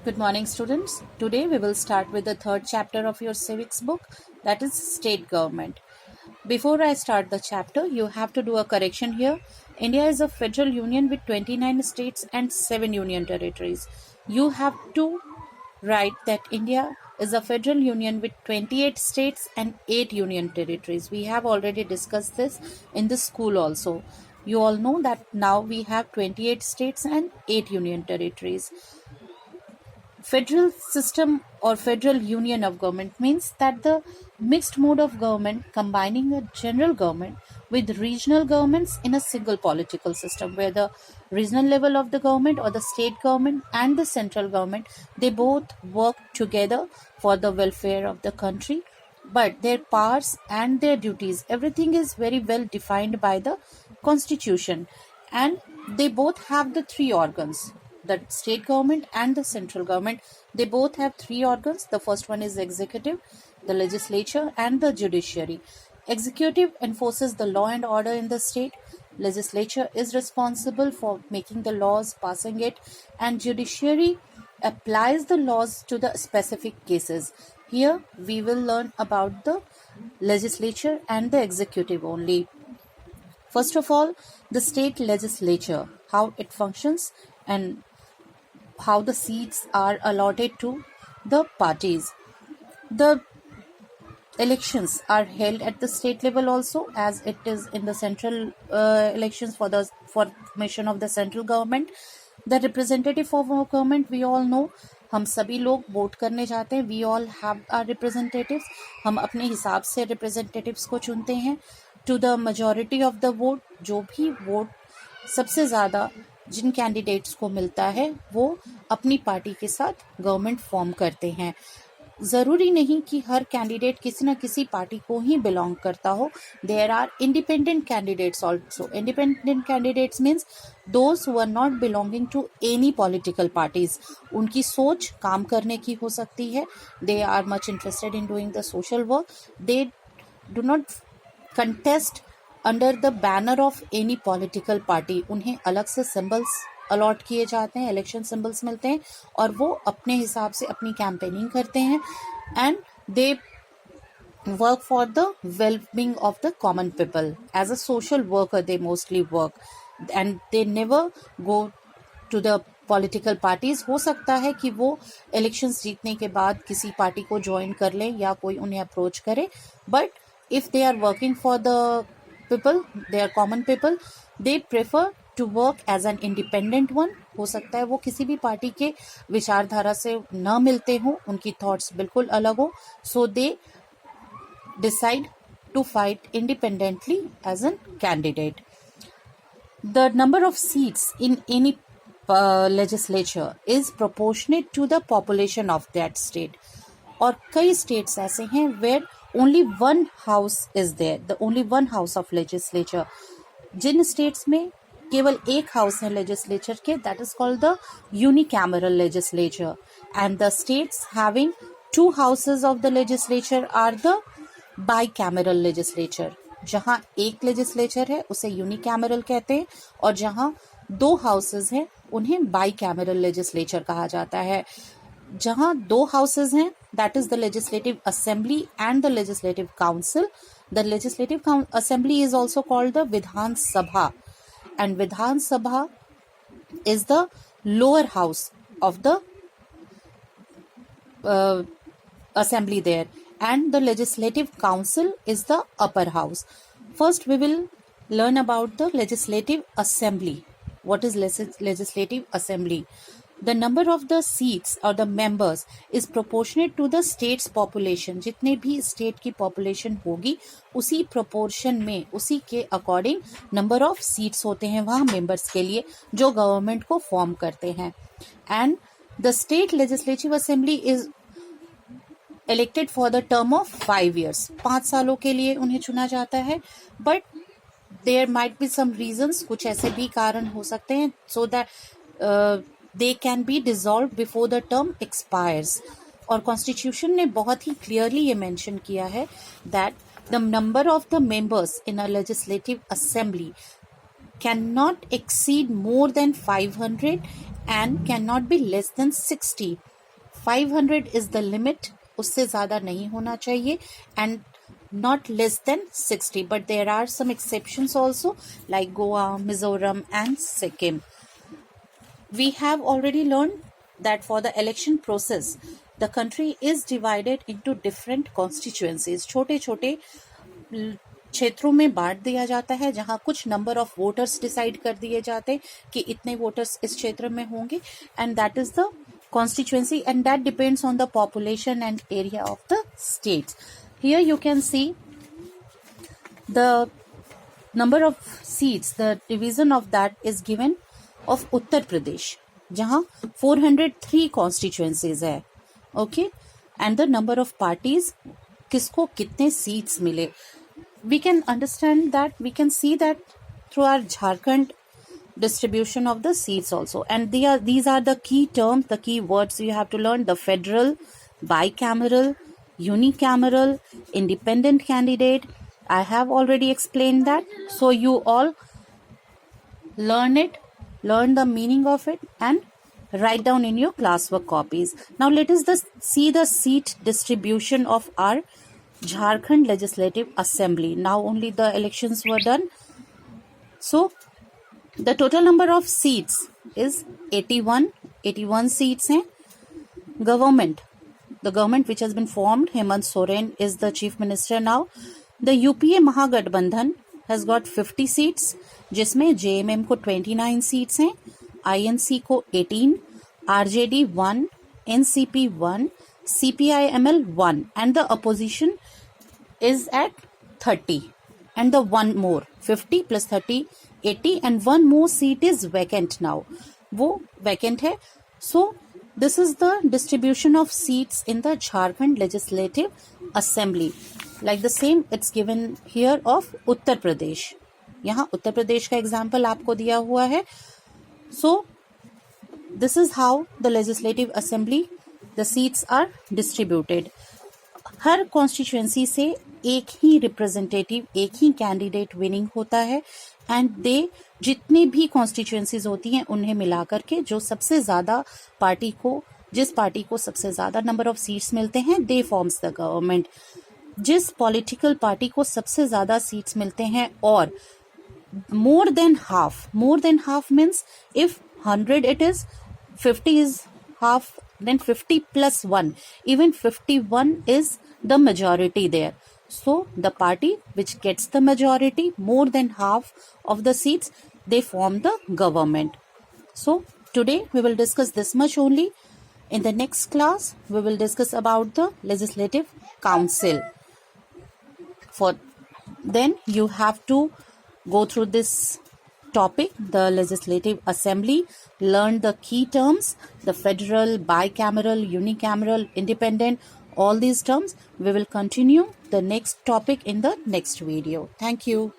Good morning, students. Today we will start with the third chapter of your civics book, that is state government. Before I start the chapter, you have to do a correction here. India is a federal union with 29 states and 7 union territories. You have to write that India is a federal union with 28 states and 8 union territories. We have already discussed this in the school also. You all know that now we have 28 states and 8 union territories. Federal system or federal union of government means that the mixed mode of government combining a general government with regional governments in a single political system, where the regional level of the government or the state government and the central government, they both work together for the welfare of the country, but their powers and their duties, everything is very well defined by the constitution, and they both have the three organs. The state government and the central government, they both have three organs. The first one is executive, the legislature, and the judiciary. Executive enforces the law and order in the state. Legislature is responsible for making the laws, passing it, and judiciary applies the laws to the specific cases. Here we will learn about the legislature and the executive only. First of all, the state legislature, how it functions and how the seats are allotted to the parties. The elections are held at the state level also, as it is in the central elections for the formation of the central government. The representative of our government, we all know, हम सभी लोग vote करने जाते हैं. We all have our representatives. हम अपने हिसाब से रिप्रेजेंटेटिव्स को चुनते हैं. To the majority of the vote, जो भी वोट सबसे ज़्यादा जिन कैंडिडेट्स को मिलता है वो अपनी पार्टी के साथ गवर्नमेंट फॉर्म करते हैं. ज़रूरी नहीं कि हर कैंडिडेट किसी न किसी पार्टी को ही बिलोंग करता हो. There are independent candidates also. Independent candidates means those who are not belonging to any political parties. उनकी सोच काम करने की हो सकती है. They are much interested in doing the social work. They do not contest under the banner of any political party. उन्हें अलग से सिंबल्स अलॉट किए जाते हैं, इलेक्शन सिंबल्स मिलते हैं, और वो अपने हिसाब से अपनी कैंपेनिंग करते हैं. And they work for the wellbeing of the common people. As a social worker they mostly work, and they never go to the political parties. हो सकता है कि वो इलेक्शंस जीतने के बाद किसी पार्टी को ज्वाइन कर लें या कोई उन्हें अप्रोच करे, but if they are working for the people, they are common people, they prefer to work as an independent one. हो सकता है वो किसी भी पार्टी के विचारधारा से न मिलते हो, उनकी थॉट्स बिल्कुल अलग हो, so they decide to fight independently as a candidate. The number of seats in any legislature is proportionate to the population of that state. और कई states ऐसे हैं where only one house is there, the only one house of legislature. Jin states में केवल एक house है legislature के, that is called the unicameral legislature. And the states having two houses of the legislature are the bicameral legislature. जहाँ एक legislature है उसे unicameral कहते हैं, और जहाँ दो houses हैं उन्हें bicameral legislature कहा जाता है. जहाँ दो हाउसेज हैं, that is the legislative assembly and the legislative council. The legislative assembly is also called the Vidhan Sabha, and Vidhan Sabha is the lower house of the assembly there, and the legislative council is the upper house. First we will learn about the legislative assembly. What is legislative assembly? The number of the seats or the members is proportionate to the state's population. जितने भी state की population होगी उसी proportion में, उसी के according number of seats होते हैं वहाँ members के लिए जो government को form करते हैं. And the state legislative assembly is elected for the term of 5 years. 5 सालों के लिए उन्हें चुना जाता है. But there might be some reasons, कुछ ऐसे भी कारण हो सकते हैं, so that they can be dissolved before the term expires. और कॉन्स्टिट्यूशन ने बहुत ही क्लियरली ये मेंशन किया है that the number of the members in a legislative assembly cannot exceed more than 500 and cannot be less than 60. 500 is the limit, उससे ज़्यादा नहीं होना चाहिए, and not less than 60. But there are some exceptions also, like Goa, Mizoram and Sikkim. We have already learned that for the election process, the country is divided into different constituencies. छोटे छोटे क्षेत्रों में बांट दिया जाता है, जहां कुछ नंबर ऑफ वोटर्स डिसाइड कर दिए जाते हैं कि इतने वोटर्स इस क्षेत्र में होंगे, and that is the constituency, and that depends on the population and area of the states. Here you can see the number of seats, the division of that is given of Uttar Pradesh, जहां 403 constituencies है. Okay, and the number of parties, किसको कितने seats मिले. We can understand that, we can see that through our Jharkhand distribution of the seats also, and these are the key terms, the key words you have to learn: the federal, bicameral, unicameral, independent candidate. I have already explained that, so you all learn it, learn the meaning of it, and write down in your classwork copies. Now let us see the seat distribution of our Jharkhand Legislative Assembly. Now only the elections were done, so the total number of seats is 81 seats हैं. Government, the government which has been formed, Hemant Soren is the chief minister now. The UPA Mahagathbandhan has got 50 seats, जिसमें JMM को 29 seats हैं, INC को 18, RJD 1, NCP 1, CPI-ML 1, and the opposition is at 30, and the one more 50 plus 30 80, and one more seat is vacant now, वो vacant है. So this is the distribution of seats in the Jharkhand Legislative Assembly. Like the same it's given here of Uttar Pradesh. यहाँ उत्तर प्रदेश का example आपको दिया हुआ है. So this is how the Legislative Assembly, the seats are distributed. Her constituency से एक ही representative, एक ही candidate winning होता है, एंड दे जितनी भी कॉन्स्टिट्यूएंसीज होती हैं उन्हें मिलाकर के जो सबसे ज्यादा पार्टी को, जिस पार्टी को सबसे ज्यादा नंबर ऑफ सीट्स मिलते हैं, दे फॉर्म्स द गवर्नमेंट. जिस पॉलिटिकल पार्टी को सबसे ज्यादा सीट्स मिलते हैं और more than half means if 100 it is, 50 is half, then 50 plus 1, even 51 is the majority there. So the party which gets the majority, more than half of the seats, they form the government. So today we will discuss this much only. In the next class we will discuss about the Legislative Council. For then you have to go through this topic, the Legislative Assembly, learn the key terms, the federal, bicameral, unicameral, independent, all these terms. We will continue the next topic in the next video. Thank you.